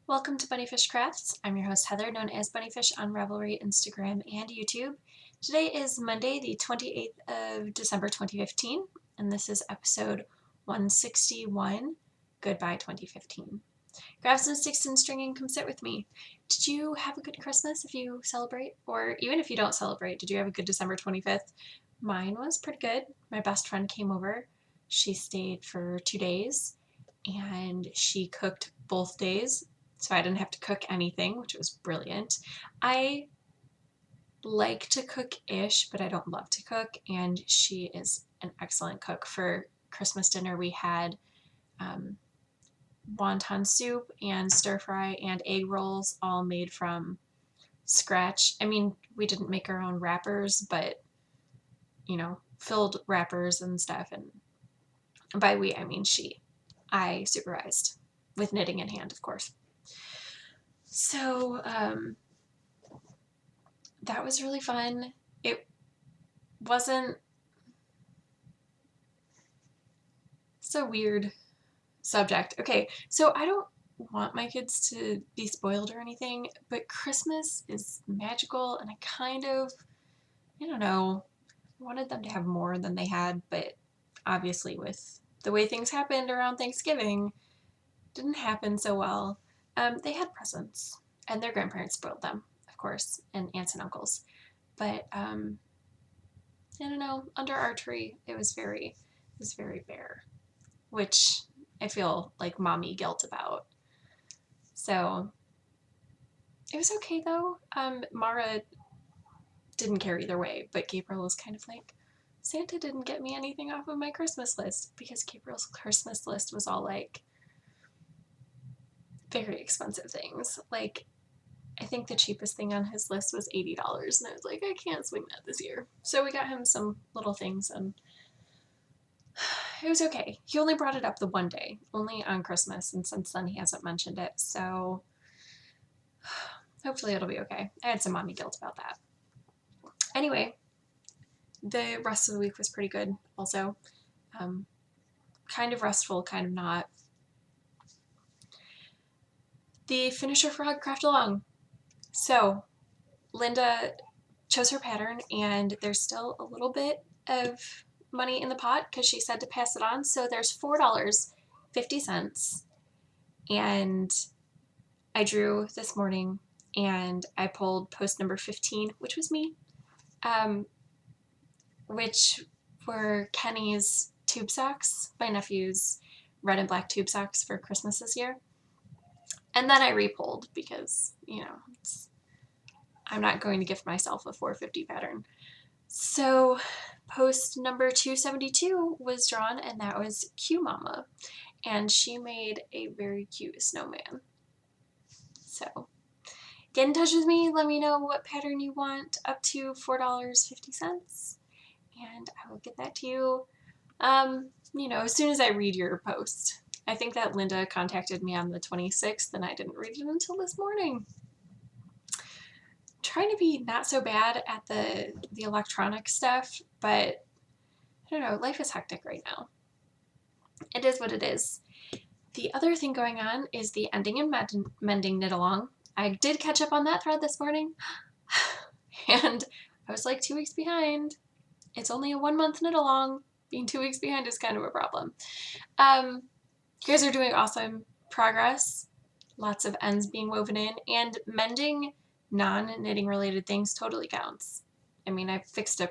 Welcome to Bunnyfish Crafts. I'm your host Heather, known as Bunnyfish on Ravelry, Instagram, and YouTube. Today is Monday, the 28th of December 2015, and this is episode 161, Goodbye 2015. Grab some sticks and string and come sit with me. Did you have a good Christmas if you celebrate? Or even if you don't celebrate, did you have a good December 25th? Mine was pretty good. My best friend came over. She stayed for 2 days, and she cooked both days, so I didn't have to cook anything, which was brilliant. I like to cook-ish, but I don't love to cook, and she is an excellent cook. For Christmas dinner, we had wonton soup and stir fry and egg rolls, all made from scratch. I mean, we didn't make our own wrappers, but, filled wrappers and stuff. And by we, I mean she. I supervised with knitting in hand, of course. So that was really fun. It wasn't so weird subject. Okay, so I don't want my kids to be spoiled or anything, but Christmas is magical, and I don't know, wanted them to have more than they had, but obviously with the way things happened around Thanksgiving, didn't happen so well. They had presents, and their grandparents spoiled them, of course, and aunts and uncles. But I don't know. Under our tree, it was very bare, which I feel like mommy guilt about. So it was okay though. Mara didn't care either way, but Gabriel was kind of like, Santa didn't get me anything off of my Christmas list, because Gabriel's Christmas list was all like very expensive things. Like, I think the cheapest thing on his list was $80, and I was like, I can't swing that this year. So we got him some little things, and it was okay. He only brought it up the one day, only on Christmas, and since then he hasn't mentioned it, so hopefully it'll be okay. I had some mommy guilt about that. Anyway, the rest of the week was pretty good also. Kind of restful, kind of not. The Finisher Frog Craft Along. So, Linda chose her pattern, and there's still a little bit of money in the pot because she said to pass it on. So there's $4.50, and I drew this morning, and I pulled post number 15, which was me, which were Kenny's tube socks, my nephew's red and black tube socks for Christmas this year. And then I repulled because, I'm not going to gift myself a 450 pattern. So post number 272 was drawn, and that was Q Mama, and she made a very cute snowman. So get in touch with me, let me know what pattern you want, up to $4.50, and I will get that to you, as soon as I read your post. I think that Linda contacted me on the 26th, and I didn't read it until this morning. Trying to be not so bad at the electronic stuff, but I don't know, life is hectic right now. It is what it is. The other thing going on is the Ending and Mending knit along. I did catch up on that thread this morning, and I was like 2 weeks behind. It's only a 1 month knit along. Being 2 weeks behind is kind of a problem. You guys are doing awesome progress. Lots of ends being woven in, and mending non-knitting related things totally counts. I mean, I fixed a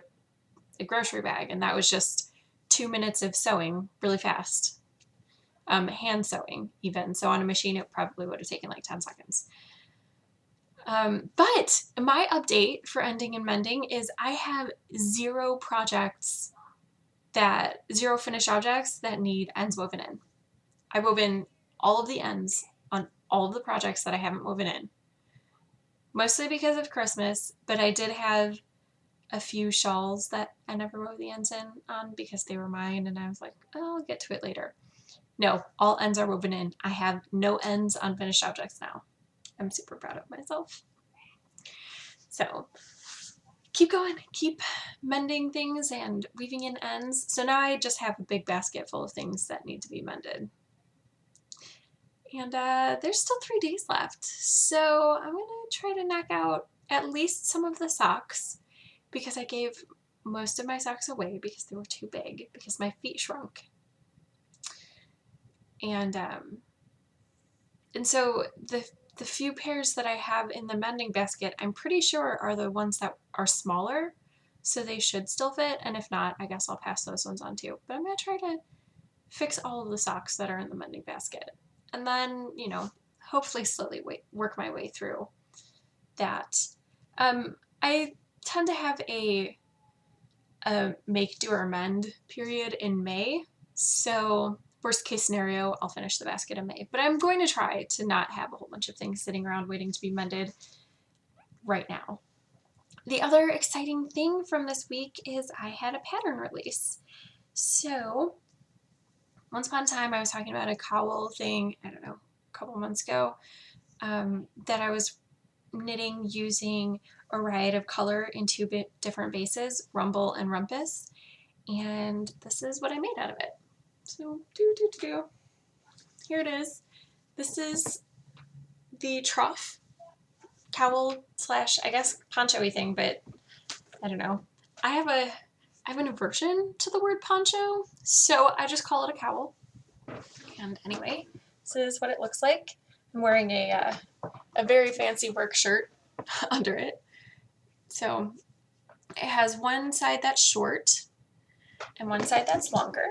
grocery bag, and that was just 2 minutes of sewing really fast. Hand sewing even. So on a machine, it probably would have taken like 10 seconds. But my update for Ending and Mending is I have zero finished objects that need ends woven in. I wove in all of the ends on all of the projects that I haven't woven in. Mostly because of Christmas, but I did have a few shawls that I never wove the ends in on because they were mine, and I was like, oh, I'll get to it later. No, all ends are woven in. I have no ends on finished objects now. I'm super proud of myself. So keep going, keep mending things and weaving in ends. So now I just have a big basket full of things that need to be mended. And there's still 3 days left. So I'm going to try to knock out at least some of the socks because I gave most of my socks away because they were too big because my feet shrunk. And so the few pairs that I have in the mending basket, I'm pretty sure are the ones that are smaller, so they should still fit, and if not, I guess I'll pass those ones on too. But I'm going to try to fix all of the socks that are in the mending basket, and then, you know, hopefully slowly work my way through that. I tend to have a make, do, or mend period in May, so worst case scenario, I'll finish the basket in May. But I'm going to try to not have a whole bunch of things sitting around waiting to be mended right now. The other exciting thing from this week is I had a pattern release. So once upon a time, I was talking about a cowl thing, I don't know, a couple months ago, that I was knitting using a riot of color in 2 different bases, Rumble and Rumpus. And this is what I made out of it. So, here it is. This is the trough cowl slash, I guess, poncho-y thing, but I don't know. I have an aversion to the word poncho, so I just call it a cowl. And anyway, this is what it looks like. I'm wearing a very fancy work shirt under it. So it has one side that's short and one side that's longer.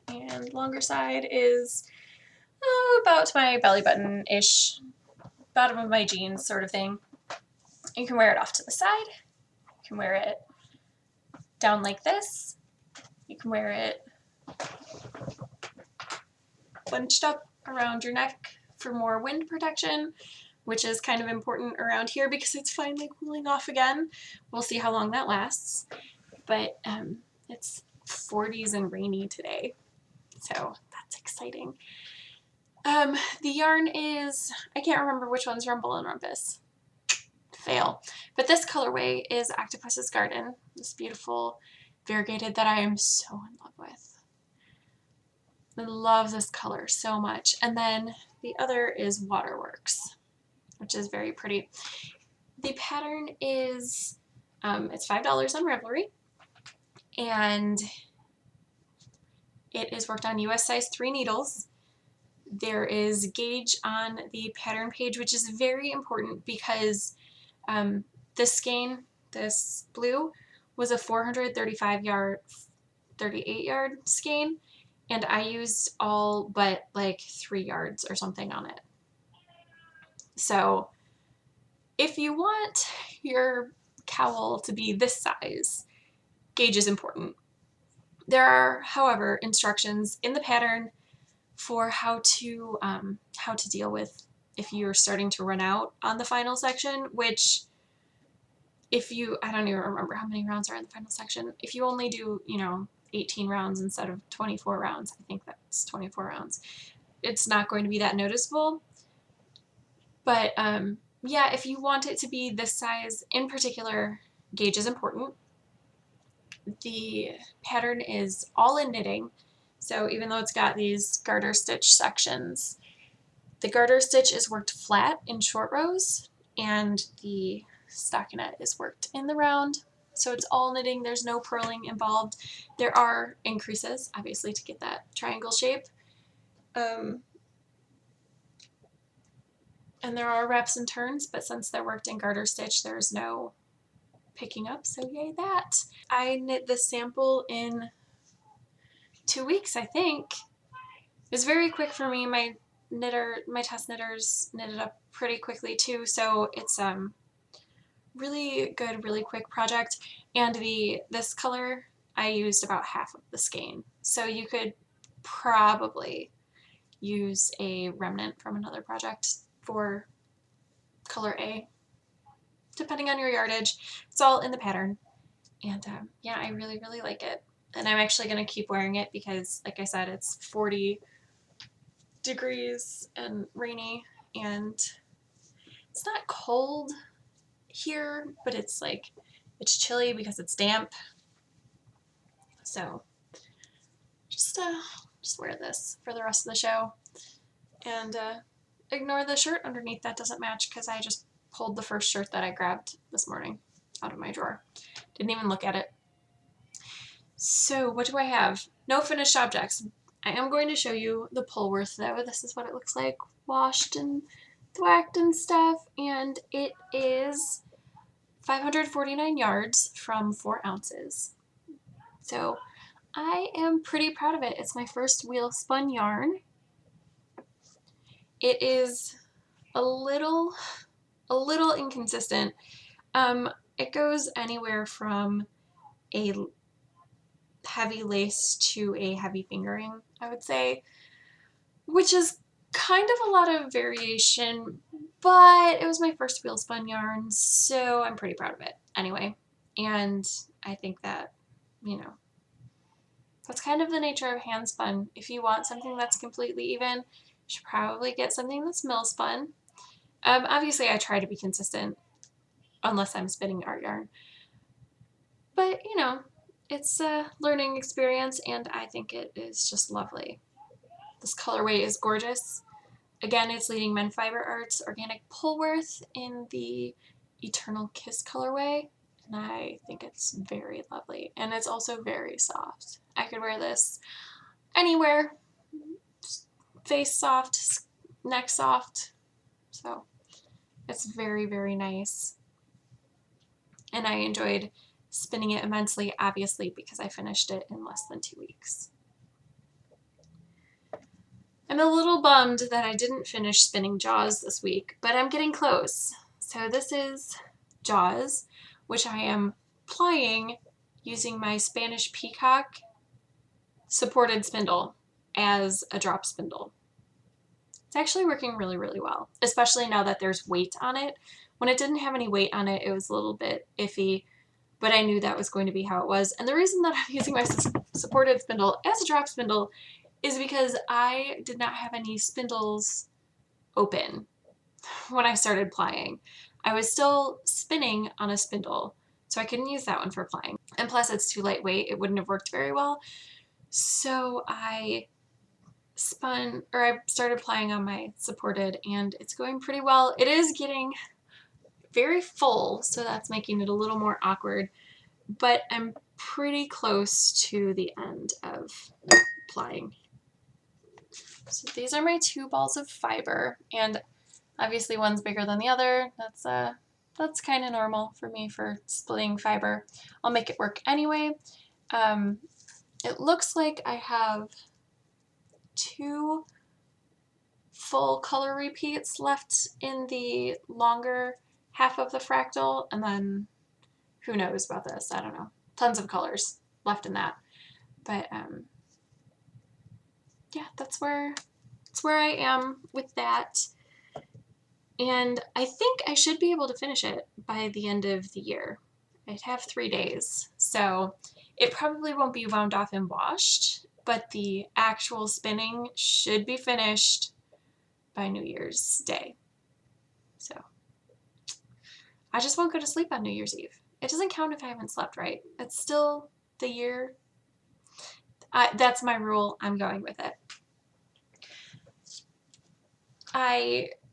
And longer side is about my belly button-ish, bottom of my jeans sort of thing. You can wear it off to the side. You can wear it down like this. You can wear it bunched up around your neck for more wind protection, which is kind of important around here because it's finally cooling off again. We'll see how long that lasts. But it's 40s and rainy today, so that's exciting. The yarn is, I can't remember which one's Rumble and Rumpus. Fail. But this colorway is Octopus's Garden, this beautiful variegated that I am so in love with. I love this color so much. And then the other is Waterworks, which is very pretty. The pattern is, it's $5 on Ravelry, and it is worked on US size 3 needles. There is gauge on the pattern page, which is very important because this skein, this blue, was a 435 yard, 38 yard skein, and I used all but like 3 yards or something on it. So if you want your cowl to be this size, gauge is important. There are, however, instructions in the pattern for how to deal with if you're starting to run out on the final section, which if you, I don't even remember how many rounds are in the final section. If you only do, 18 rounds instead of 24 rounds, I think that's 24 rounds, it's not going to be that noticeable. But yeah, if you want it to be this size in particular, gauge is important. The pattern is all in knitting, so even though it's got these garter stitch sections, the garter stitch is worked flat in short rows and the stockinette is worked in the round. So it's all knitting, there's no purling involved. There are increases, obviously, to get that triangle shape. And there are wraps and turns, but since they're worked in garter stitch, there's no picking up, so yay that. I knit this sample in 2 weeks, I think. It was very quick for me. My test knitters knitted up pretty quickly too, so it's really good, really quick project. And this color, I used about half of the skein, so you could probably use a remnant from another project for color A, depending on your yardage. It's all in the pattern, and yeah, I really, really like it. And I'm actually going to keep wearing it because, like I said, it's 40 degrees and rainy, and it's not cold here, but it's chilly because it's damp. So just wear this for the rest of the show. and ignore the shirt underneath that doesn't match because I just pulled the first shirt that I grabbed this morning out of my drawer. Didn't even look at it. So what do I have? No finished objects. I am going to show you the Polworth though. This is what it looks like washed and thwacked and stuff, and it is 549 yards from 4 ounces. So I am pretty proud of it. It's my first wheel spun yarn. It is a little inconsistent. It goes anywhere from a heavy lace to a heavy fingering, I would say, which is kind of a lot of variation, but it was my first wheel spun yarn, so I'm pretty proud of it anyway. And I think that, you know, that's kind of the nature of hand spun. If you want something that's completely even, you should probably get something that's mill spun. Obviously I try to be consistent unless I'm spinning art yarn, but you know, it's a learning experience and I think it is just lovely. This colorway is gorgeous. Again, it's Leading Men Fiber Arts Organic Polworth in the Eternal Kiss colorway, and I think it's very lovely. And it's also very soft. I could wear this anywhere. Face soft, neck soft. So it's very, very nice. And I enjoyed spinning it immensely, obviously, because I finished it in less than 2 weeks. I'm a little bummed that I didn't finish spinning Jaws this week, but I'm getting close. So this is Jaws, which I am plying using my Spanish Peacock supported spindle as a drop spindle. It's actually working really, really well, especially now that there's weight on it. When it didn't have any weight on it, it was a little bit iffy, but I knew that was going to be how it was. And the reason that I'm using my supported spindle as a drop spindle is because I did not have any spindles open when I started plying. I was still spinning on a spindle, so I couldn't use that one for plying. And plus it's too lightweight, it wouldn't have worked very well. So I started plying on my supported and it's going pretty well. It is getting very full, so that's making it a little more awkward, but I'm pretty close to the end of plying. So these are my 2 balls of fiber, and obviously one's bigger than the other. That's kind of normal for me for splitting fiber. I'll make it work anyway. It looks like I have 2 full color repeats left in the longer half of the fractal, and then who knows about this? I don't know. Tons of colors left in that. But yeah, that's where I am with that. And I think I should be able to finish it by the end of the year. I'd have 3 days, so it probably won't be wound off and washed, but the actual spinning should be finished by New Year's Day. So I just won't go to sleep on New Year's Eve. It doesn't count if I haven't slept, right? It's still the year. That's my rule. I'm going with it.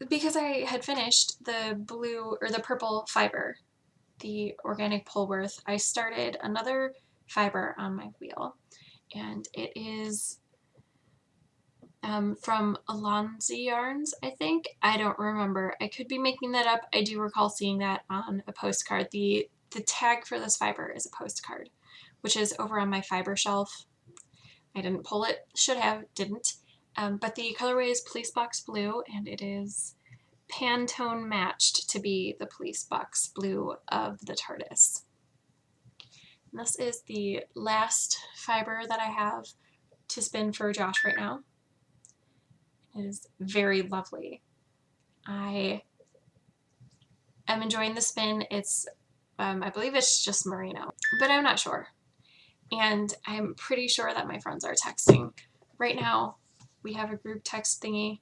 Because I had finished the blue or the purple fiber, the organic Polworth, I started another fiber on my wheel, and it is from Alonzi Yarns, I think. I don't remember. I could be making that up. I do recall seeing that on a postcard. The tag for this fiber is a postcard, which is over on my fiber shelf. I didn't pull it. Should have. Didn't. But the colorway is Police Box Blue, and it is Pantone matched to be the Police Box Blue of the TARDIS. And this is the last fiber that I have to spin for Josh right now. It is very lovely. I am enjoying the spin. It's, I believe it's just merino, but I'm not sure. And I'm pretty sure that my friends are texting. Right now, we have a group text thingy.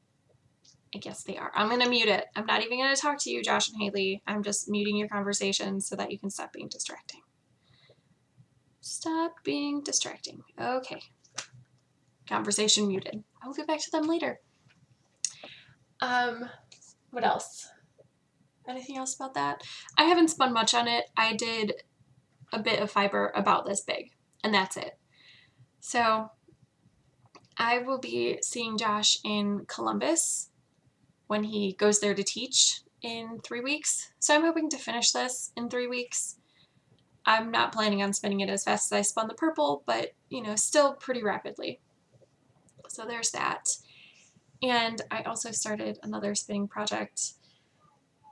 I guess they are. I'm going to mute it. I'm not even going to talk to you, Josh and Haley. I'm just muting your conversation so that you can stop being distracting. Stop being distracting. Okay. Conversation muted. I will get back to them later. What else? Anything else about that? I haven't spun much on it. I did a bit of fiber about this big, and that's it. So I will be seeing Josh in Columbus when he goes there to teach in 3 weeks. So I'm hoping to finish this in 3 weeks. I'm not planning on spinning it as fast as I spun the purple, but, still pretty rapidly. So there's that. And I also started another spinning project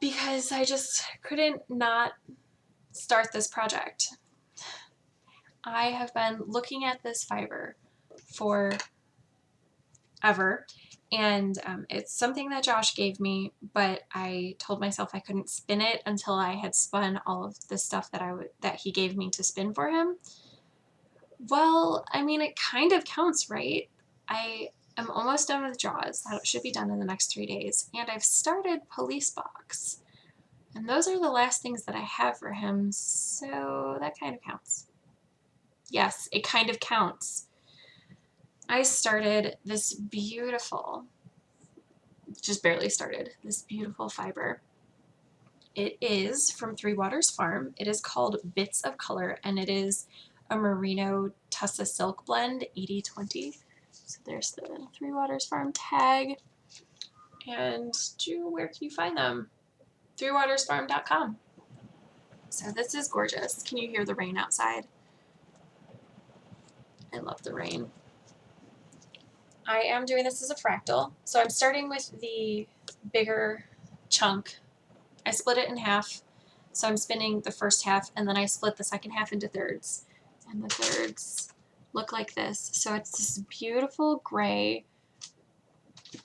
because I just couldn't not start this project. I have been looking at this fiber for ever, and it's something that Josh gave me, but I told myself I couldn't spin it until I had spun all of the stuff that he gave me to spin for him. Well, I mean, it kind of counts, right? I am almost done with Jaws. That should be done in the next 3 days, and I've started Police Box, and those are the last things that I have for him, so that kind of counts. Yes, it kind of counts. I started this beautiful, just barely started, this beautiful fiber. It is from Three Waters Farm. It is called Bits of Color, and it is a Merino Tussa Silk Blend 80/20. So there's the Three Waters Farm tag. And where can you find them? threewatersfarm.com. So this is gorgeous. Can you hear the rain outside? I love the rain. I am doing this as a fractal. So I'm starting with the bigger chunk. I split it in half. So I'm spinning the first half, and then I split the second half into thirds. And the thirds look like this. So it's this beautiful gray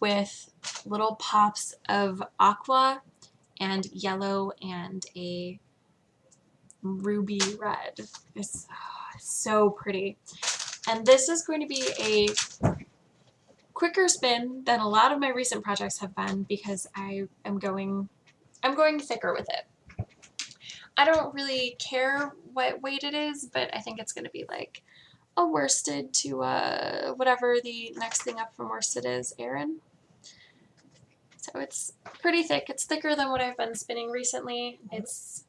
with little pops of aqua and yellow and a ruby red. It's so pretty. And this is going to be a quicker spin than a lot of my recent projects have been because I'm going thicker with it. I don't really care what weight it is, but I think it's going to be like a worsted to whatever the next thing up from worsted is, Erin. So it's pretty thick. It's thicker than what I've been spinning recently. It's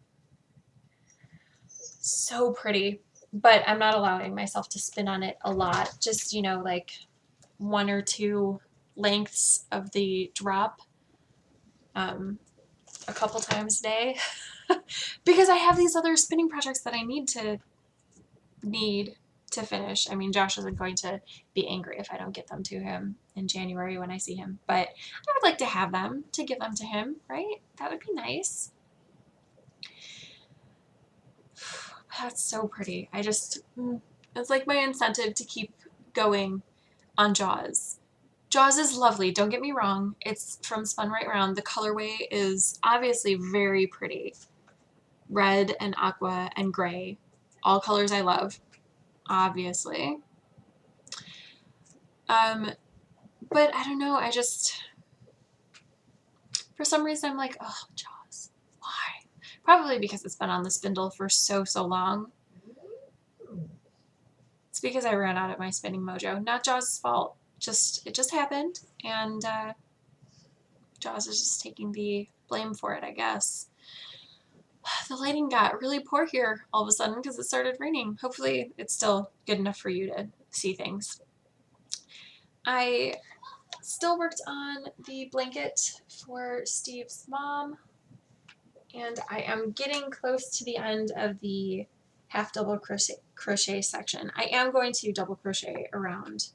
so pretty, but I'm not allowing myself to spin on it a lot. Just, like 1 or 2 lengths of the drop a couple times a day because I have these other spinning projects that I need to finish. I mean, Josh isn't going to be angry if I don't get them to him in January when I see him, but I would like to have them to give them to him, right? That would be nice. That's so pretty. It's like my incentive to keep going on Jaws. Jaws is lovely, don't get me wrong. It's from Spun Right Round. The colorway is obviously very pretty. Red and aqua and gray. All colors I love, obviously. But I don't know, for some reason I'm like, oh, Jaws, why? Probably because it's been on the spindle for so long. It's because I ran out of my spinning mojo. Not Jaws' fault. It just happened, and Jaws is just taking the blame for it, I guess. The lighting got really poor here all of a sudden because it started raining. Hopefully it's still good enough for you to see things. I still worked on the blanket for Steve's mom, and I am getting close to the end of the half double crochet section. I am going to double crochet around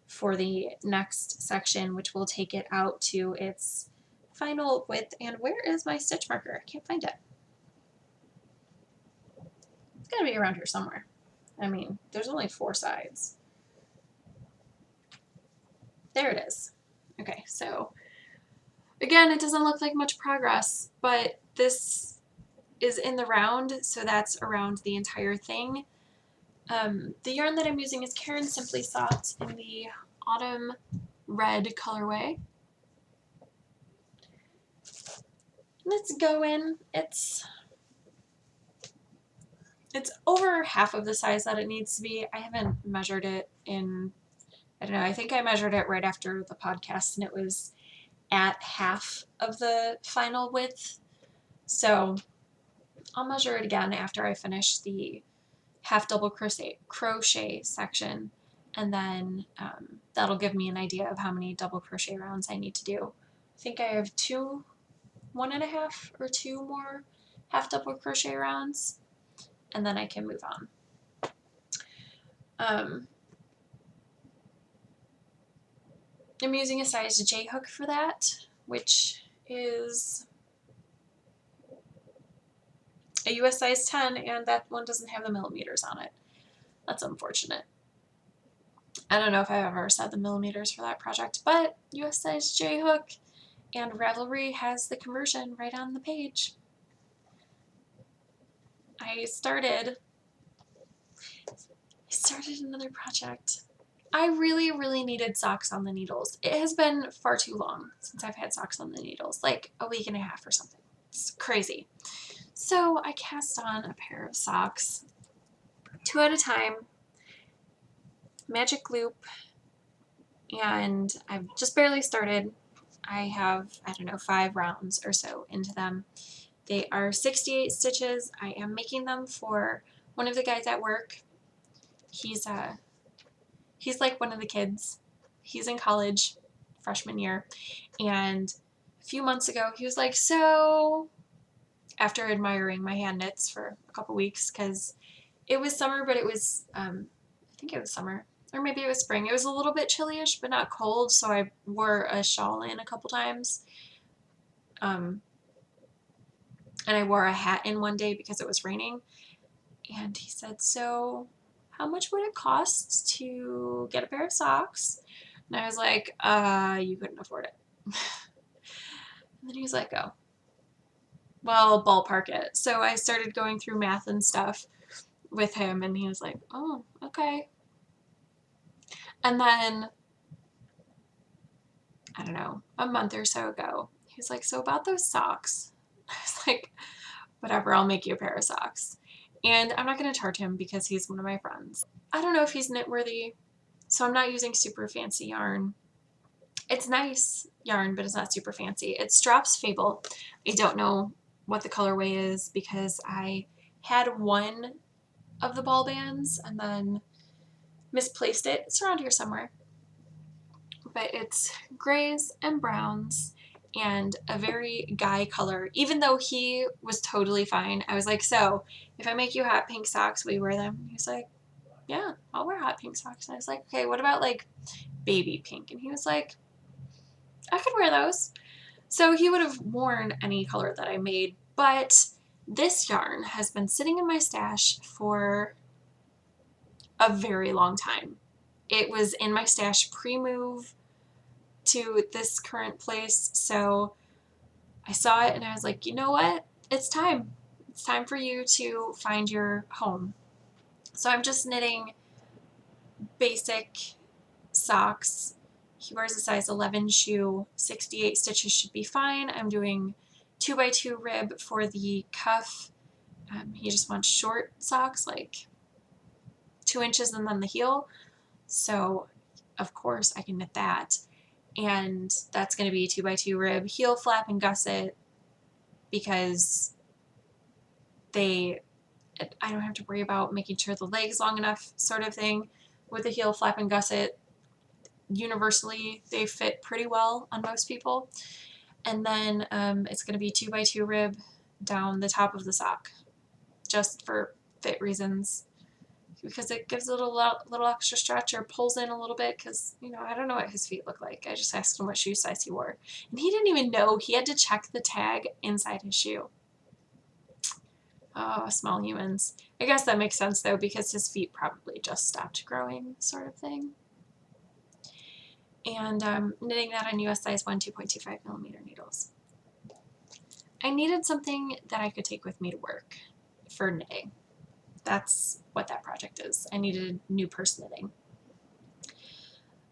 for the next section, which will take it out to its final width. And where is my stitch marker? I can't find it. It's gotta be around here somewhere. I mean, there's only 4 sides. There it is. Okay, so again, it doesn't look like much progress, but this is in the round, so that's around the entire thing. The yarn that I'm using is Karen Simply Soft in the Autumn Red colorway. Let's go in. It's over half of the size that it needs to be. I haven't measured it in, I don't know, I think I measured it right after the podcast, and it was at half of the final width. So I'll measure it again after I finish the half double crochet section, and then that'll give me an idea of how many double crochet rounds I need to do. I think I have 1.5 or 2 more half double crochet rounds, and then I can move on. I'm using a size J hook for that, which is a US size 10, and that one doesn't have the millimeters on it. That's unfortunate. I don't know if I've ever said the millimeters for that project, but US size J hook, and Ravelry has the conversion right on the page. I started another project. I really, really needed socks on the needles. It has been far too long since I've had socks on the needles, like a week and a half or something. It's crazy. So I cast on a pair of socks, 2 at a time, magic loop, and I've just barely started. I have, I don't know, 5 rounds or so into them. They are 68 stitches. I am making them for one of the guys at work. He's like one of the kids. He's in college, freshman year, and a few months ago he was like, so, after admiring my hand knits for a couple weeks, because it was summer, but it was, I think it was summer, or maybe it was spring. It was a little bit chilly-ish, but not cold, so I wore a shawl in a couple times. And I wore a hat in one day because it was raining. And he said, so how much would it cost to get a pair of socks? And I was like, you couldn't afford it. And then he was like, oh, well, ballpark it. So I started going through math and stuff with him, and he was like, oh, okay. And then, I don't know, a month or so ago, he was like, so about those socks. I was like, whatever, I'll make you a pair of socks. And I'm not going to charge him because he's one of my friends. I don't know if he's knit-worthy, so I'm not using super fancy yarn. It's nice yarn, but it's not super fancy. It's Strops Fable. I don't know what the colorway is because I had one of the ball bands and then misplaced it. It's around here somewhere. But it's grays and browns and a very guy color. Even though he was totally fine, I was like, so if I make you hot pink socks, will you wear them? He was like, yeah, I'll wear hot pink socks. And I was like, okay, what about like baby pink? And he was like, I could wear those. So he would have worn any color that I made, but this yarn has been sitting in my stash for a very long time. It was in my stash pre-move to this current place, so I saw it and I was like, you know what? It's time. It's time for you to find your home. So I'm just knitting basic socks. He wears a size 11 shoe. 68 stitches should be fine. I'm doing 2x2 rib for the cuff. He just wants short socks, like 2 inches and then the heel. So of course I can knit that. And that's going to be 2x2 rib, heel flap and gusset, because I don't have to worry about making sure the leg's long enough, sort of thing. With the heel flap and gusset, universally they fit pretty well on most people. And then it's going to be 2x2 rib down the top of the sock, just for fit reasons, because it gives it a little extra stretch or pulls in a little bit, because, you know, I don't know what his feet look like. I just asked him what shoe size he wore, and he didn't even know. He had to check the tag inside his shoe. Oh, small humans. I guess that makes sense, though, because his feet probably just stopped growing, sort of thing. And knitting that on US size 1 2.25 millimeter needles. I needed something that I could take with me to work for knitting. That's what that project is. I needed new purse knitting.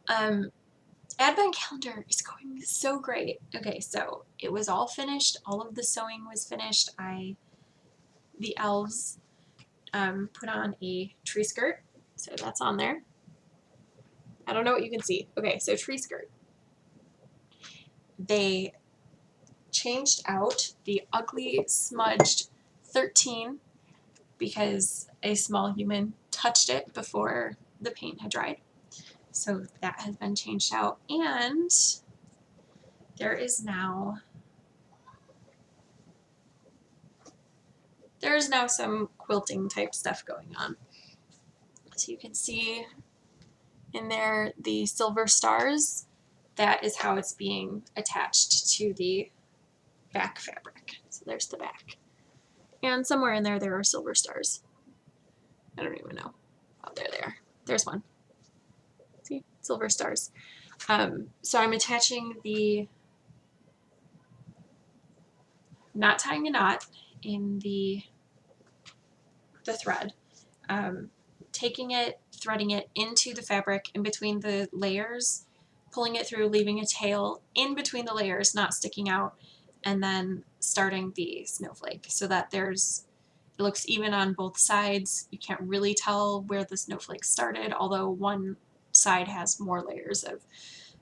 Advent calendar is going so great. Okay, so it was all finished. All of the sewing was finished. The elves put on a tree skirt, so that's on there. I don't know what you can see. Okay, so tree skirt. they changed out the ugly smudged 13 because a small human touched it before the paint had dried. So that has been changed out, and there is now some quilting type stuff going on. So you can see in there the silver stars. That is how it's being attached to the back fabric. So there's the back. And somewhere in there are silver stars. I don't even know. Oh, there they are. There's one. See? Silver stars. So I'm attaching not tying a knot in the thread, taking it, threading it into the fabric in between the layers, pulling it through, leaving a tail in between the layers, not sticking out, and then starting the snowflake so that it looks even on both sides. You can't really tell where the snowflake started, although one side has more layers of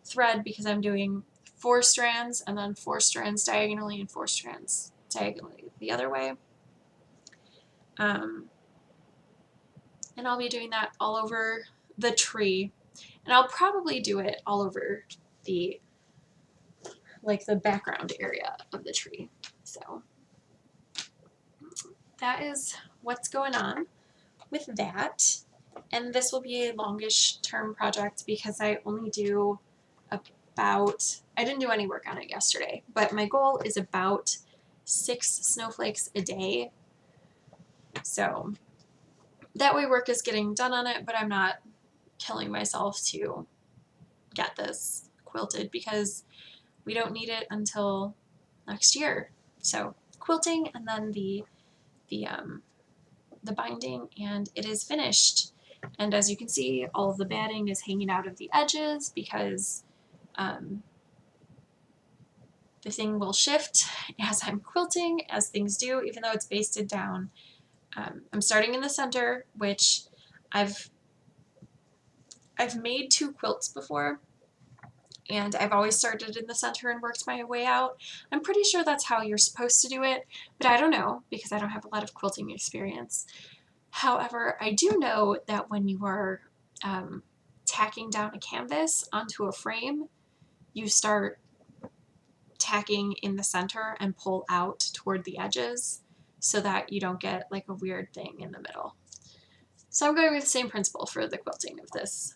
thread because I'm doing 4 strands and then 4 strands diagonally and 4 strands diagonally the other way. And I'll be doing that all over the tree, and I'll probably do it all over the background area of the tree. So that is what's going on with that. And this will be a longish term project because I only do I didn't do any work on it yesterday, but my goal is about 6 snowflakes a day. So that way work is getting done on it, but I'm not killing myself to get this quilted because we don't need it until next year. So quilting and then the binding, and it is finished. And as you can see, all of the batting is hanging out of the edges because the thing will shift as I'm quilting, as things do, even though it's basted down. I'm starting in the center, which I've made 2 quilts before, and I've always started in the center and worked my way out. I'm pretty sure that's how you're supposed to do it, but I don't know because I don't have a lot of quilting experience. However, I do know that when you are tacking down a canvas onto a frame, you start tacking in the center and pull out toward the edges so that you don't get like a weird thing in the middle. So I'm going with the same principle for the quilting of this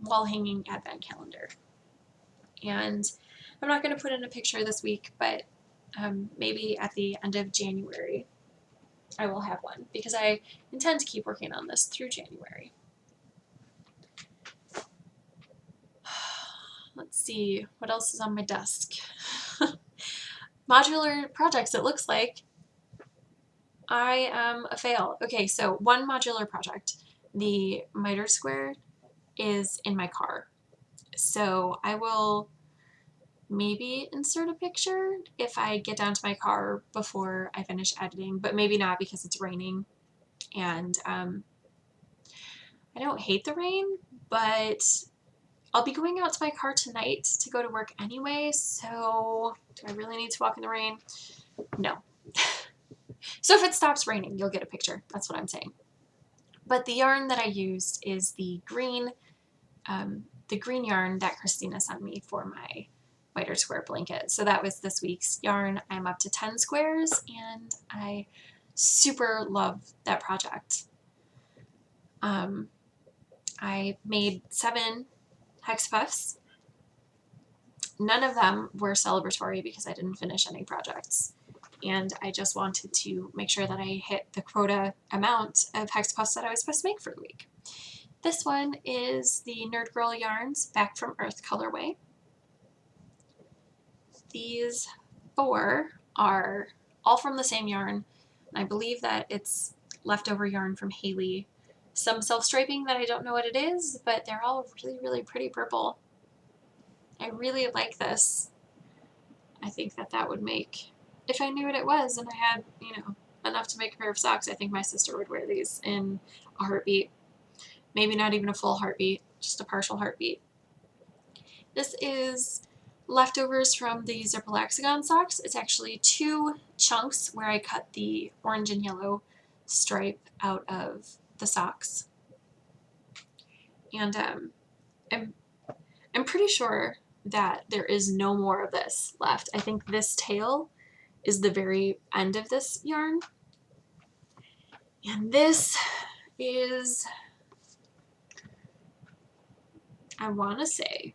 wall hanging advent calendar. And I'm not going to put in a picture this week, but maybe at the end of January I will have one because I intend to keep working on this through January. Let's see, what else is on my desk? Modular projects, it looks like. I am a fail. Okay, so one modular project, the miter square, is in my car. So I will maybe insert a picture if I get down to my car before I finish editing, but maybe not because it's raining. And I don't hate the rain, but I'll be going out to my car tonight to go to work anyway, so do I really need to walk in the rain? No. So if it stops raining, you'll get a picture. That's what I'm saying. But the yarn that I used is the green yarn that Christina sent me for my miter square blanket. So that was this week's yarn. I'm up to 10 squares, and I super love that project. I made 7 hex puffs. None of them were celebratory because I didn't finish any projects. And I just wanted to make sure that I hit the quota amount of hex puffs that I was supposed to make for the week. This one is the Nerd Girl Yarns Back from Earth colorway. These 4 are all from the same yarn. I believe that it's leftover yarn from Haley. Some self-striping that I don't know what it is, but they're all really, really pretty purple. I really like this. I think that would make, if I knew what it was and I had, enough to make a pair of socks, I think my sister would wear these in a heartbeat. Maybe not even a full heartbeat, just a partial heartbeat. This is leftovers from the Zipper Hexagon socks. It's actually 2 chunks where I cut the orange and yellow stripe out of the socks. And I'm pretty sure that there is no more of this left. I think this tail is the very end of this yarn. And this is, I want to say,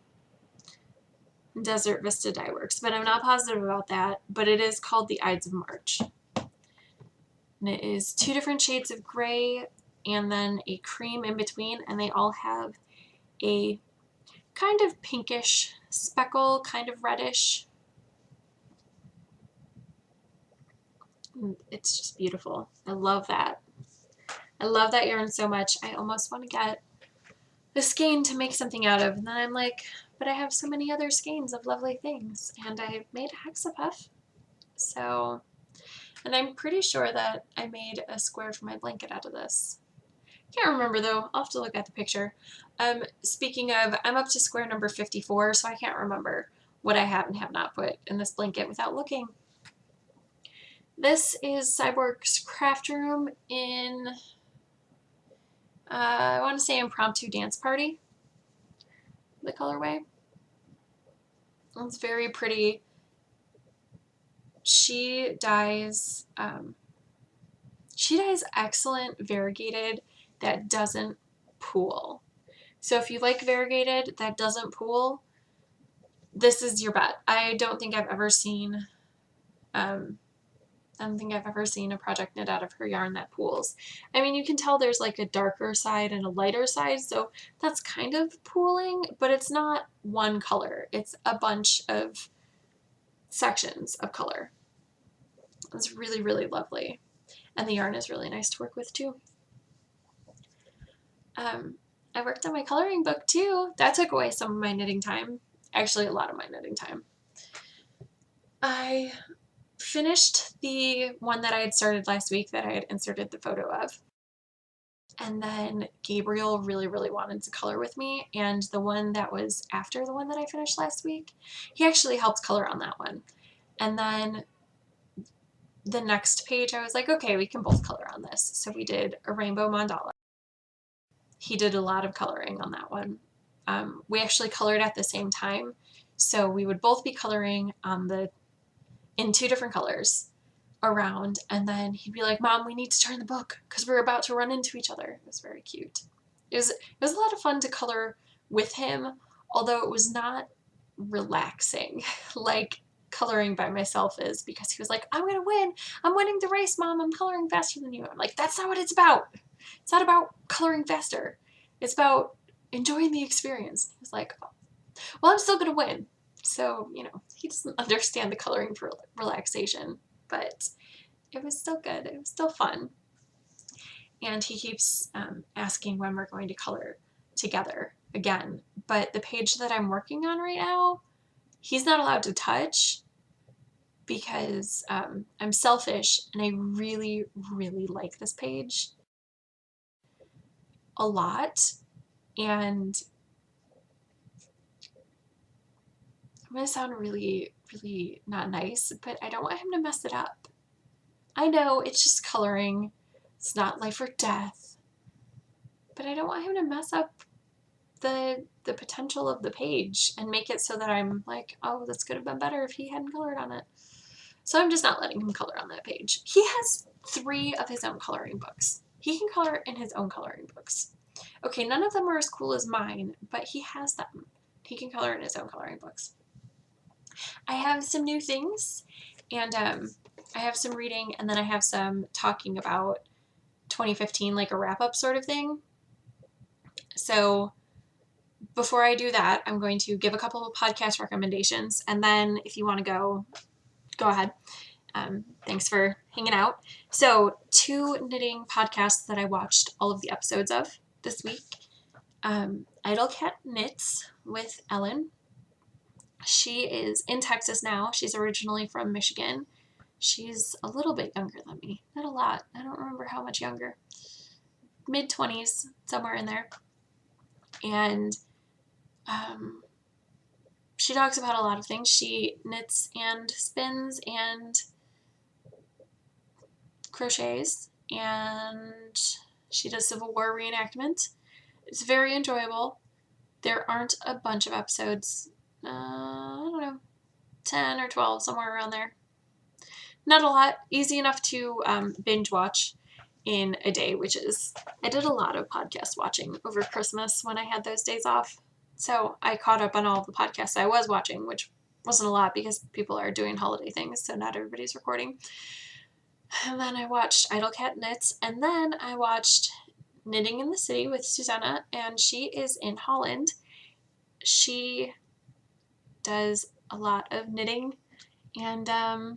Desert Vista Dye Works, but I'm not positive about that. But it is called the Ides of March. And it is 2 different shades of gray and then a cream in between, and they all have a kind of pinkish speckle, kind of reddish. It's just beautiful. I love that. I love that yarn so much. I almost want to get a skein to make something out of, and then I'm like, but I have so many other skeins of lovely things, and I made a hexapuff. So, and I'm pretty sure that I made a square for my blanket out of this. Can't remember though. I'll have to look at the picture. Speaking of, I'm up to square number 54, so I can't remember what I have and have not put in this blanket without looking. This is Cyborg's Craft Room in, I want to say Impromptu Dance Party, the colorway. It's very pretty. She dyes excellent variegated that doesn't pool. So if you like variegated that doesn't pool, this is your bet. I don't think I've ever seen a project knit out of her yarn that pools. I mean, you can tell there's like a darker side and a lighter side, so that's kind of pooling, but it's not one color. It's a bunch of sections of color. It's really, really lovely. And the yarn is really nice to work with too. I worked on my coloring book too. That took away some of my knitting time. Actually, a lot of my knitting time. I finished the one that I had started last week that I had inserted the photo of. And then Gabriel really, really wanted to color with me. And the one that was after the one that I finished last week, he actually helped color on that one. And then the next page, I was like, okay, we can both color on this. So we did a rainbow mandala. He did a lot of coloring on that one. We actually colored at the same time. So we would both be coloring on in 2 different colors around, and then he'd be like, Mom, we need to turn the book because we're about to run into each other. It was very cute. It was a lot of fun to color with him, although it was not relaxing like coloring by myself is, because he was like, I'm gonna win. I'm winning the race, Mom. I'm coloring faster than you. I'm like, that's not what it's about. It's not about coloring faster. It's about enjoying the experience. He was like, oh, well, I'm still gonna win. So, you know, he doesn't understand the coloring for relaxation, but it was still good. It was still fun. And he keeps asking when we're going to color together again. But the page that I'm working on right now, he's not allowed to touch because I'm selfish and I really, really like this page a lot. And I'm going to sound really, really not nice, but I don't want him to mess it up. I know it's just coloring. It's not life or death. But I don't want him to mess up the potential of the page and make it so that I'm like, oh, this could have been better if he hadn't colored on it. So I'm just not letting him color on that page. He has 3 of his own coloring books. He can color in his own coloring books. Okay, none of them are as cool as mine, but he has them. He can color in his own coloring books. I have some new things, and I have some reading, and then I have some talking about 2015, like a wrap-up sort of thing. So before I do that, I'm going to give a couple of podcast recommendations, and then if you want to go ahead. Thanks for hanging out. So 2 knitting podcasts that I watched all of the episodes of this week. Idle Cat Knits with Ellen. She is in Texas now. She's originally from Michigan. She's a little bit younger than me. Not a lot. I don't remember how much younger. Mid-20s, somewhere in there. And she talks about a lot of things. She knits and spins and crochets, and she does Civil War reenactment. It's very enjoyable. There aren't a bunch of episodes. I don't know, 10 or 12, somewhere around there. Not a lot. Easy enough to binge watch in a day, which is, I did a lot of podcast watching over Christmas when I had those days off. So I caught up on all the podcasts I was watching, which wasn't a lot because people are doing holiday things, so not everybody's recording. And then I watched Idle Cat Knits, and then I watched Knitting in the City with Susanna, and she is in Holland. She does a lot of knitting, and I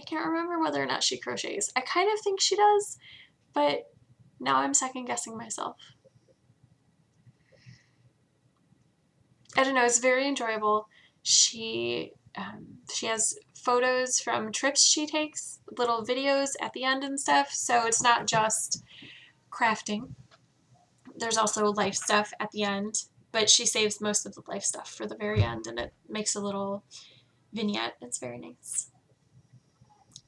can't remember whether or not she crochets. I kind of think she does, but now I'm second guessing myself. I don't know, it's very enjoyable. She has photos from trips she takes, little videos at the end and stuff, so it's not just crafting. There's also life stuff at the end, but she saves most of the life stuff for the very end, and it makes a little vignette. It's very nice.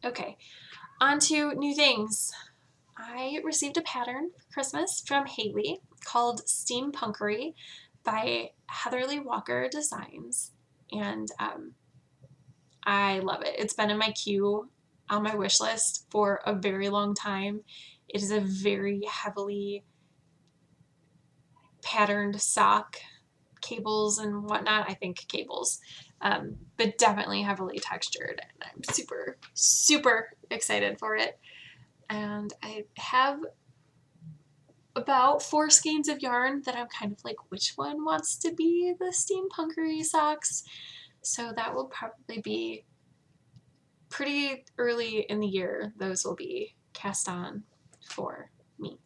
Okay, on to new things. I received a pattern for Christmas from Haley called Steampunkery by Heatherly Walker Designs, and I love it. It's been in my queue on my wish list for a very long time. It is a very heavily patterned sock, cables and whatnot. I think cables, but definitely heavily textured, and I'm super, super excited for it. And I have about 4 skeins of yarn that I'm kind of like, which one wants to be the steampunkery socks? So that will probably be pretty early in the year. Those will be cast on for me.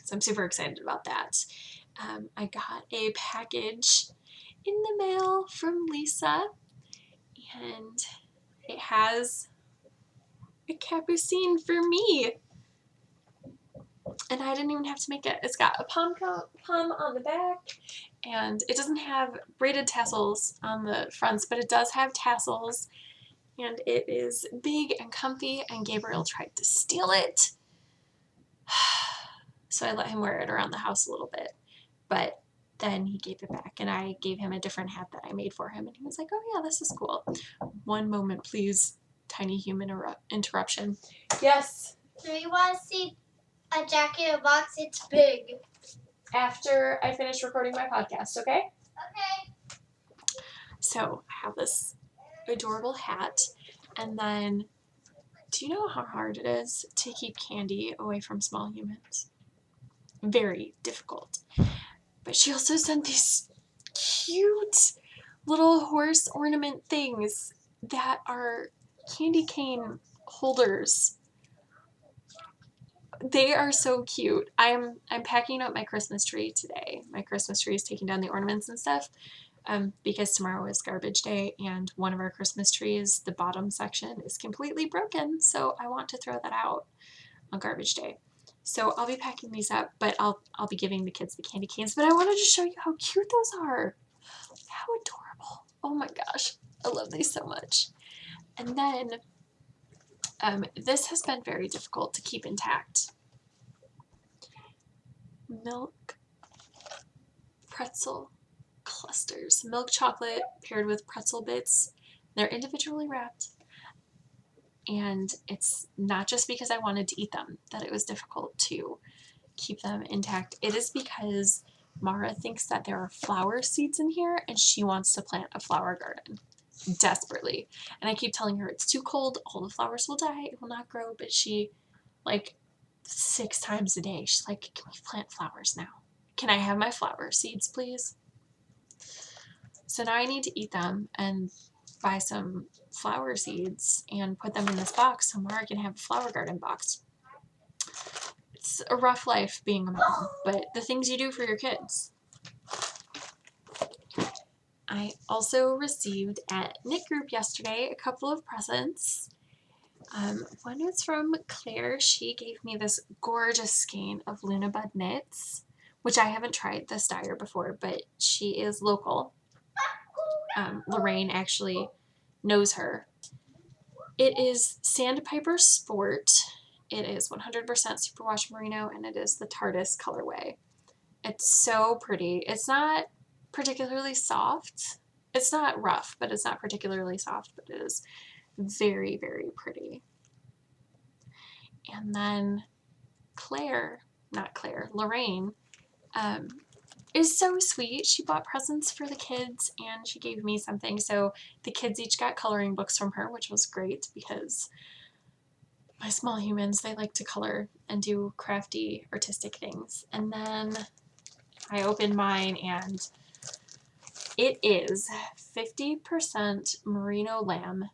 So I'm super excited about that. I got a package in the mail from Lisa, and it has a capucine for me. And I didn't even have to make it. It's got a pom on the back, and it doesn't have braided tassels on the fronts, but it does have tassels, and it is big and comfy, and Gabriel tried to steal it. So I let him wear it around the house a little bit, but then he gave it back, and I gave him a different hat that I made for him, and he was like, oh yeah, this is cool. One moment, please. Tiny human interruption. Yes? Do you want to see a jacket in a box? It's big. After I finish recording my podcast, okay? Okay. So I have this adorable hat, and then do you know how hard it is to keep candy away from small humans? Very difficult. But she also sent these cute little horse ornament things that are candy cane holders. They are so cute. I'm packing up my Christmas tree today. My Christmas tree is taking down the ornaments and stuff, because tomorrow is garbage day, and one of our Christmas trees, the bottom section, is completely broken, so I want to throw that out on garbage day. So I'll be packing these up, but I'll be giving the kids the candy canes. But I wanted to show you how cute those are. How adorable. Oh my gosh. I love these so much. And then this has been very difficult to keep intact. Milk pretzel clusters. Milk chocolate paired with pretzel bits. They're individually wrapped. And it's not just because I wanted to eat them that it was difficult to keep them intact. It is because Mara thinks that there are flower seeds in here, and she wants to plant a flower garden desperately. And I keep telling her it's too cold, all the flowers will die, it will not grow. But she, like 6 times a day, she's like, can we plant flowers now? Can I have my flower seeds, please? So now I need to eat them and buy some flower seeds and put them in this box so Mara can have a flower garden box. It's a rough life being a mom, but the things you do for your kids. I also received at Knit Group yesterday a couple of presents. One was from Claire. She gave me this gorgeous skein of Luna Bud knits, which I haven't tried this dyer before, but she is local. Lorraine actually knows her. It is Sandpiper Sport. It is 100% superwash merino, and it is the TARDIS colorway. It's so pretty. It's not particularly soft. It's not rough, but it's not particularly soft, but it is very, very pretty. And then Lorraine, is so sweet. She bought presents for the kids and she gave me something. So the kids each got coloring books from her, which was great because my small humans, they like to color and do crafty, artistic things. And then I opened mine and it is 50% merino lamb,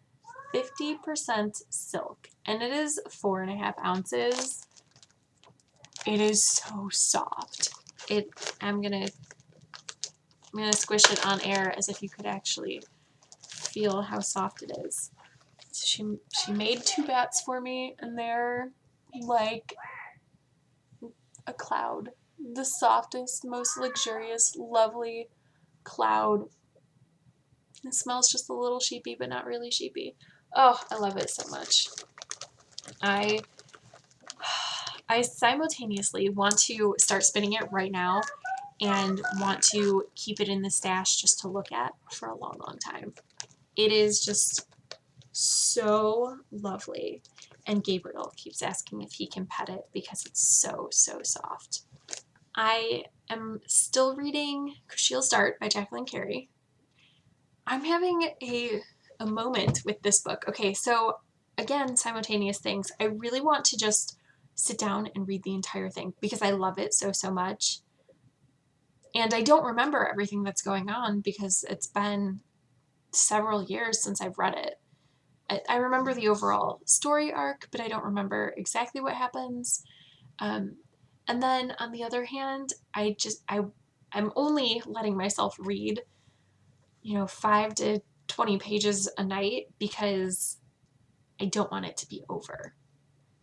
50% silk, and it is 4.5 ounces. It is so soft. I'm gonna squish it on air as if you could actually feel how soft it is. So she made 2 bats for me, and they're like a cloud. The softest, most luxurious, lovely cloud. It smells just a little sheepy, but not really sheepy. Oh, I love it so much. I simultaneously want to start spinning it right now and want to keep it in the stash just to look at for a long, long time. It is just so lovely. And Gabriel keeps asking if he can pet it because it's so, so soft. I am still reading Kushiel's Dart by Jacqueline Carey. I'm having a moment with this book. Okay, so again, simultaneous things. I really want to just sit down and read the entire thing because I love it so, so much. And I don't remember everything that's going on because it's been several years since I've read it. I remember the overall story arc, but I don't remember exactly what happens. And then on the other hand, I'm only letting myself read, 5 to 20 pages a night because I don't want it to be over.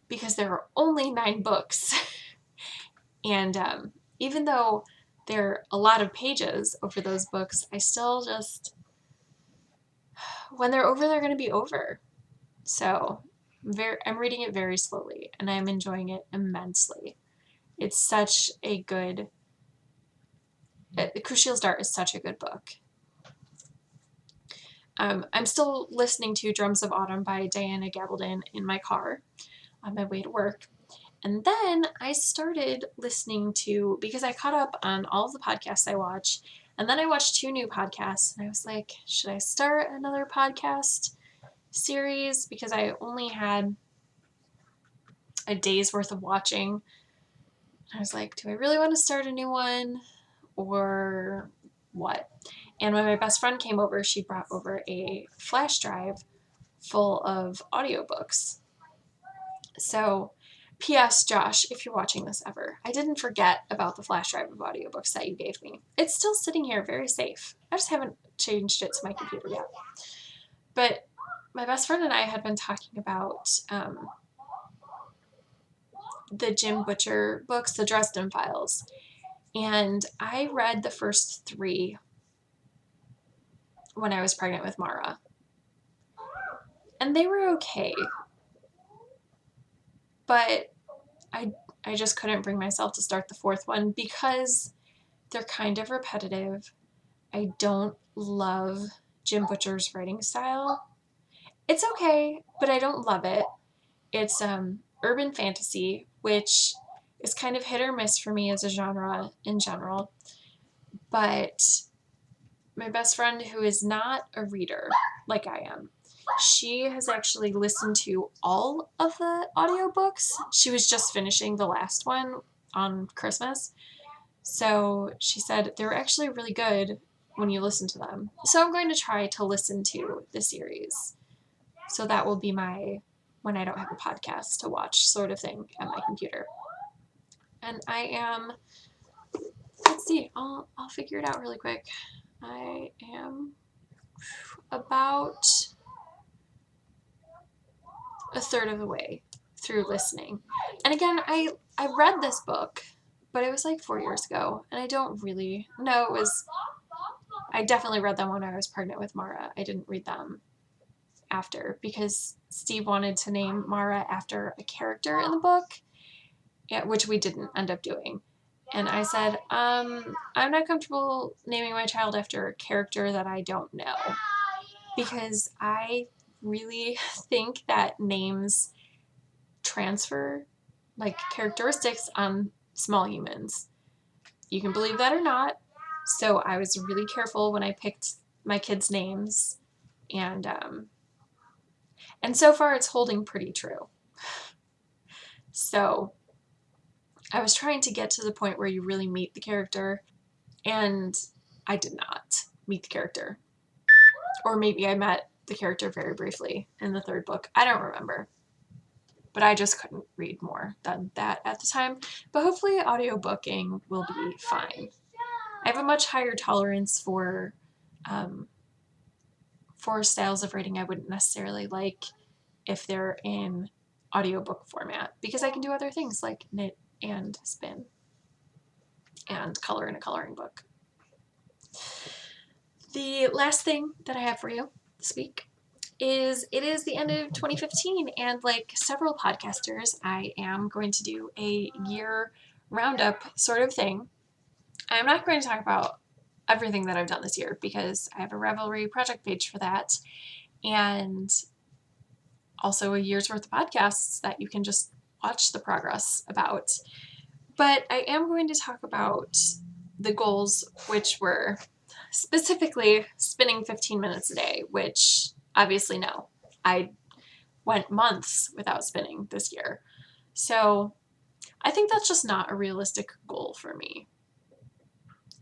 Because there are only 9 books. And even though there are a lot of pages over those books, I still just, when they're over, they're going to be over. So I'm reading it very slowly, and I'm enjoying it immensely. It's such a good, Kushiel's Dart is such a good book. I'm still listening to Drums of Autumn by Diana Gabaldon in my car on my way to work. And then I started listening to, because I caught up on all of the podcasts I watch, and then I watched 2 new podcasts, and I was like, should I start another podcast series? Because I only had a day's worth of watching. I was like, do I really want to start a new one or what? And when my best friend came over, she brought over a flash drive full of audiobooks. So, P.S. Josh, if you're watching this ever, I didn't forget about the flash drive of audiobooks that you gave me. It's still sitting here very safe. I just haven't changed it to my computer yet. But my best friend and I had been talking about the Jim Butcher books, the Dresden Files. And I read the first 3 when I was pregnant with Mara. And they were okay. But I just couldn't bring myself to start the 4th one because they're kind of repetitive. I don't love Jim Butcher's writing style. It's okay, but I don't love it. It's urban fantasy, which is kind of hit or miss for me as a genre in general. But my best friend, who is not a reader like I am, she has actually listened to all of the audiobooks. She was just finishing the last one on Christmas. So she said they were actually really good when you listen to them. So I'm going to try to listen to the series. So that will be my when I don't have a podcast to watch sort of thing at my computer. And I am, let's see, I'll figure it out really quick. I am about a third of the way through listening. And again, I read this book but it was like 4 years ago, and I don't really know. I definitely read them when I was pregnant with Mara. I didn't read them after because Steve wanted to name Mara after a character in the book, which we didn't end up doing. And I said, I'm not comfortable naming my child after a character that I don't know because I really think that names transfer like characteristics on small humans. You can believe that or not. So I was really careful when I picked my kids' names, and so far it's holding pretty true. So I was trying to get to the point where you really meet the character, and I did not meet the character. Or maybe I met the character very briefly in the third book. I don't remember. But I just couldn't read more than that at the time. But hopefully audiobooking will be fine. I have a much higher tolerance for styles of writing I wouldn't necessarily like if they're in audiobook format because I can do other things like knit and spin and color in a coloring book. The last thing that I have for you this week is it is the end of 2015, and like several podcasters, I am going to do a year roundup sort of thing. I'm not going to talk about everything that I've done this year because I have a Ravelry project page for that, and also a year's worth of podcasts that you can just watch the progress about. But I am going to talk about the goals, which were specifically spinning 15 minutes a day, which obviously no. I went months without spinning this year. So I think that's just not a realistic goal for me.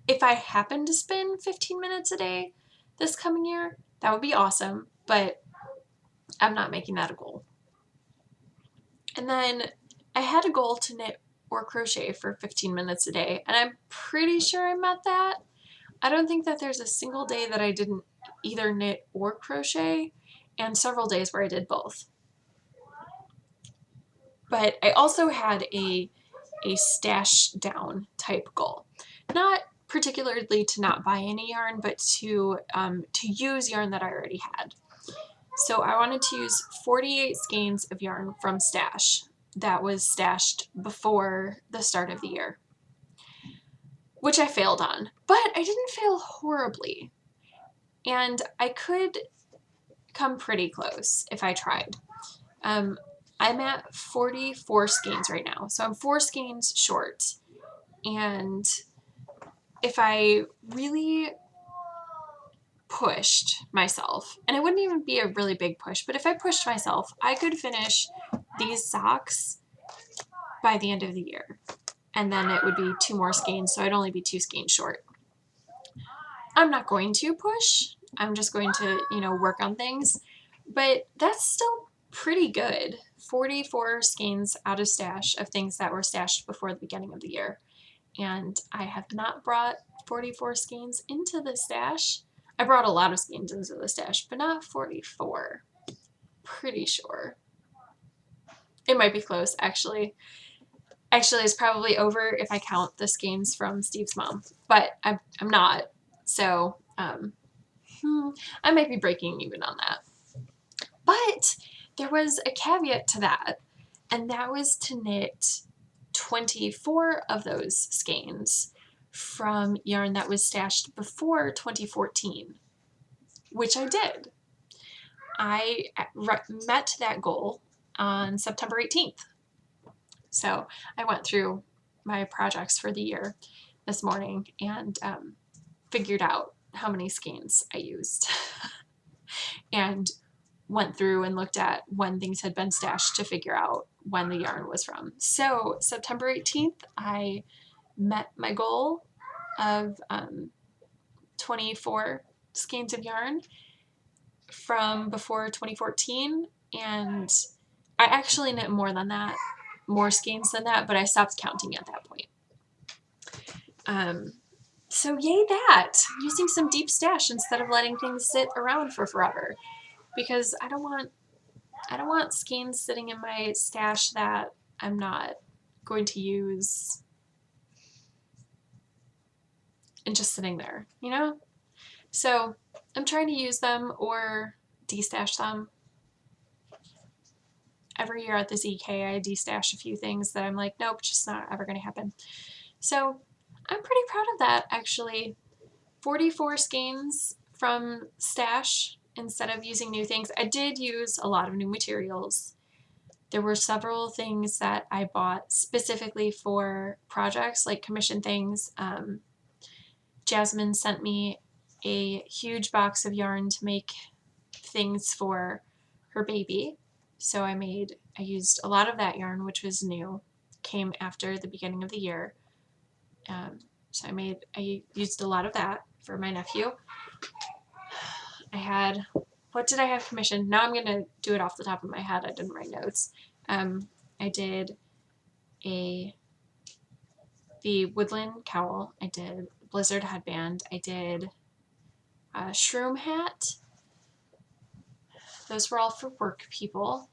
If I happen to spin 15 minutes a day this coming year, that would be awesome, but I'm not making that a goal. And then I had a goal to knit or crochet for 15 minutes a day, and I'm pretty sure I met that. I don't think that there's a single day that I didn't either knit or crochet, and several days where I did both. But I also had a stash down type goal. Not particularly to not buy any yarn, but to use yarn that I already had. So I wanted to use 48 skeins of yarn from stash that was stashed before the start of the year, which I failed on. But I didn't fail horribly, and I could come pretty close if I tried. I'm at 44 skeins right now, so I'm 4 skeins short, and if I really pushed myself, and it wouldn't even be a really big push, but if I pushed myself, I could finish these socks by the end of the year, and then it would be 2 more skeins, so I'd only be 2 skeins short. I'm not going to push. I'm just going to, work on things, but that's still pretty good. 44 skeins out of stash of things that were stashed before the beginning of the year. And I have not brought 44 skeins into the stash. I brought a lot of skeins into the stash, but not 44. Pretty sure. It might be close, actually. Actually, it's probably over if I count the skeins from Steve's mom, but I'm not. So I might be breaking even on that. But there was a caveat to that, and that was to knit 24 of those skeins from yarn that was stashed before 2014, which I did. I met that goal on September 18th. So I went through my projects for the year this morning and figured out how many skeins I used and went through and looked at when things had been stashed to figure out when the yarn was from. So September 18th, I met my goal of 24 skeins of yarn from before 2014, and I actually knit more than that, more skeins than that, but I stopped counting at that point. So yay that! Using some deep stash instead of letting things sit around for forever, because I don't want skeins sitting in my stash that I'm not going to use and just sitting there, you know? So I'm trying to use them or destash them. Every year at the ZK, I destash a few things that I'm like, nope, just not ever going to happen. So I'm pretty proud of that, actually. 44 skeins from stash instead of using new things. I did use a lot of new materials. There were several things that I bought specifically for projects, like commission things. Jasmine sent me a huge box of yarn to make things for her baby. So I used a lot of that yarn, which was new, came after the beginning of the year. So I used a lot of that for my nephew. What did I have commissioned? Now I'm going to do it off the top of my head. I didn't write notes. I did the woodland cowl. I did blizzard headband. I did a shroom hat. Those were all for work people.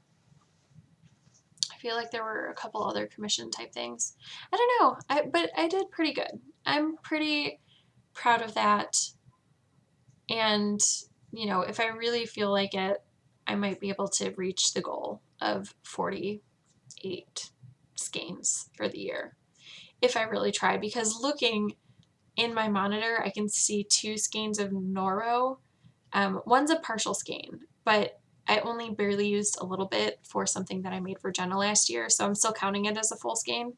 I feel like there were a couple other commission type things. I don't know, but I did pretty good. I'm pretty proud of that. And, if I really feel like it, I might be able to reach the goal of 48 skeins for the year if I really try, because looking in my monitor, I can see 2 skeins of Noro. One's a partial skein, but I only barely used a little bit for something that I made for Jenna last year, so I'm still counting it as a full skein.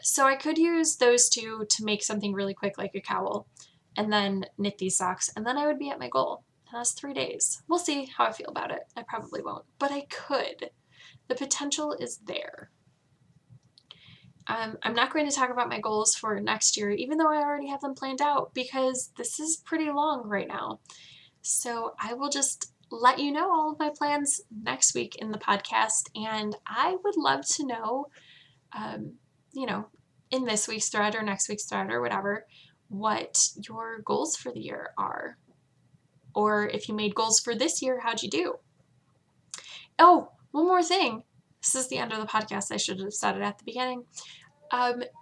So I could use those 2 to make something really quick like a cowl, and then knit these socks, and then I would be at my goal. And that's 3 days. We'll see how I feel about it. I probably won't, but I could. The potential is there. I'm not going to talk about my goals for next year, even though I already have them planned out, because this is pretty long right now. So I will just let you know all of my plans next week in the podcast, and I would love to know, in this week's thread or next week's thread or whatever, what your goals for the year are. Or if you made goals for this year, how'd you do? Oh, one more thing. This is the end of the podcast. I should have said it at the beginning.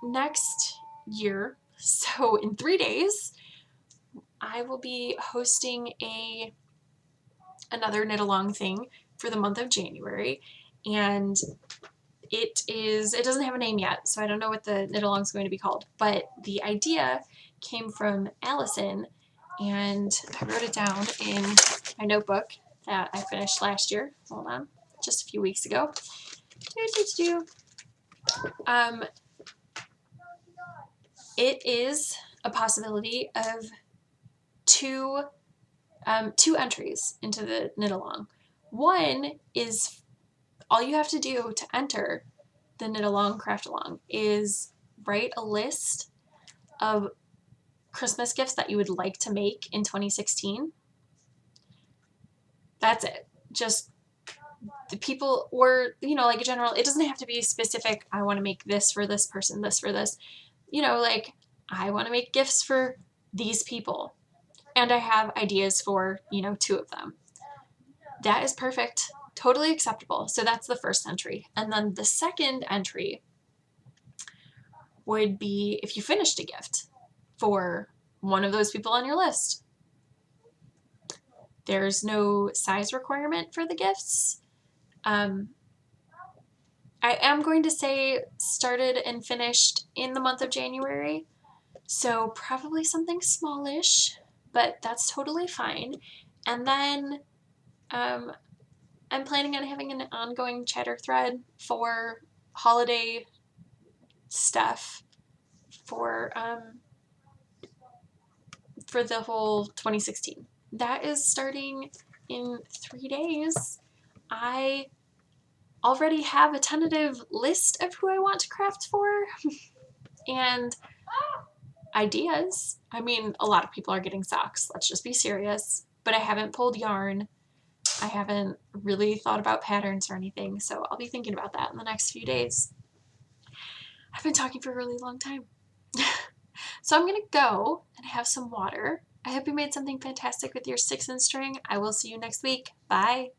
Next year, so in 3 days, I will be hosting another knit along thing for the month of January, and it doesn't have a name yet, so I don't know what the knit along is going to be called, but the idea came from Allison, and I wrote it down in my notebook that I finished last year. Hold on, just a few weeks ago. It is a possibility of two entries into the knit along. One is all you have to do to enter the knit along craft along is write a list of Christmas gifts that you would like to make in 2016. That's it. Just the people, or like a general, it doesn't have to be specific. I want to make this for this person, this for this, like I want to make gifts for these people, and I have ideas for 2 of them. That is perfect. Totally acceptable. So that's the first entry. And then the second entry would be if you finished a gift for one of those people on your list. There's no size requirement for the gifts. I am going to say started and finished in the month of January, so probably something smallish, but that's totally fine. And then I'm planning on having an ongoing chatter thread for holiday stuff for the whole 2016. That is starting in 3 days. I already have a tentative list of who I want to craft for and ideas. I mean, a lot of people are getting socks. Let's just be serious. But I haven't pulled yarn. I haven't really thought about patterns or anything, so I'll be thinking about that in the next few days. I've been talking for a really long time. So I'm going to go and have some water. I hope you made something fantastic with your 6-inch string. I will see you next week. Bye.